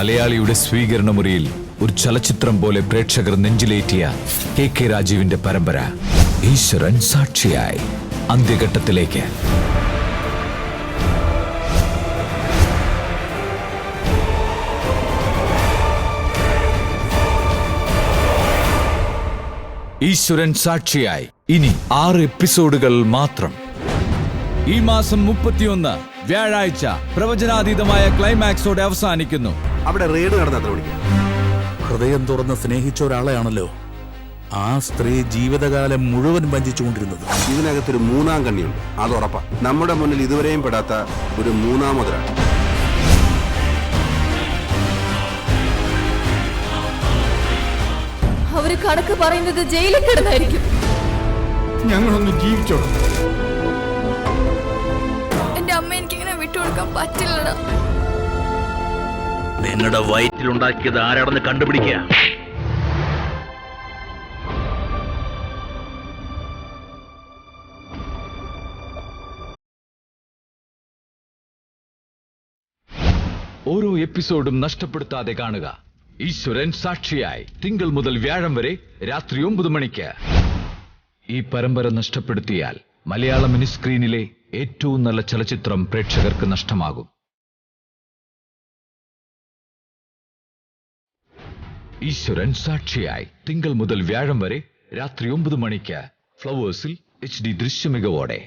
മലയാളിയുടെ സ്വീകരണ മുറിയിൽ ഒരു ചലച്ചിത്രം പോലെ പ്രേക്ഷകർ നെഞ്ചിലേറ്റിയ KK രാജീവിന്റെ പരമ്പര ഈശ്വരൻ സാക്ഷിയായി അന്ത്യഘട്ടത്തിലേക്ക്. ഈശ്വരൻ സാക്ഷിയായി ഇനി 6 എപ്പിസോഡുകൾ മാത്രം. ഈ മാസം 31 വ്യാഴാഴ്ച പ്രവചനാതീതമായ ക്ലൈമാക്സോടെ അവസാനിക്കുന്നു. അവിടെ റെയ്ഡ് നടന്ന ഹൃദയം തുറന്ന് സ്നേഹിച്ച ഒരാളെയാണല്ലോ ആ സ്ത്രീ ജീവിതകാലം മുഴുവൻ വഞ്ചിച്ചുകൊണ്ടിരുന്നത്. ഇതിനകത്തൊരു മൂന്നാം കണ്ണിയുണ്ട്, അത് ഉറപ്പാ. നമ്മുടെ മുന്നിൽ ഇതുവരെയും പെടാത്ത ഒരു മൂന്നാമതൊരാൾ. അവര് കണക്ക് പറയുന്നത് ജയിലിൽ കിടന്നായിരിക്കും. ഞങ്ങളൊന്ന് ജീവിച്ചോളൂ. എന്റെ അമ്മ എനിക്കിങ്ങനെ വിട്ടുകൊടുക്കാൻ പറ്റില്ലടാ. നിങ്ങളുടെ വയറ്റിലുണ്ടാക്കിയത് ആരാണെന്ന് കണ്ടുപിടിക്കുക. ഓരോ എപ്പിസോഡും നഷ്ടപ്പെടുത്താതെ കാണുക. ഈശ്വരൻ സാക്ഷിയായി തിങ്കൾ മുതൽ വ്യാഴം വരെ രാത്രി 9 മണിക്ക്. ഈ പരമ്പര നഷ്ടപ്പെടുത്തിയാൽ മലയാള മിനി സ്ക്രീനിലെ ഏറ്റവും നല്ല ചലച്ചിത്രം പ്രേക്ഷകർക്ക് നഷ്ടമാകും. ഈശ്വരൻ സാക്ഷിയായി തിങ്കൾ മുതൽ വ്യാഴം വരെ രാത്രി 9 മണിക്ക് ഫ്ലവേഴ്സിൽ HD ദൃശ്യമികവോടെ.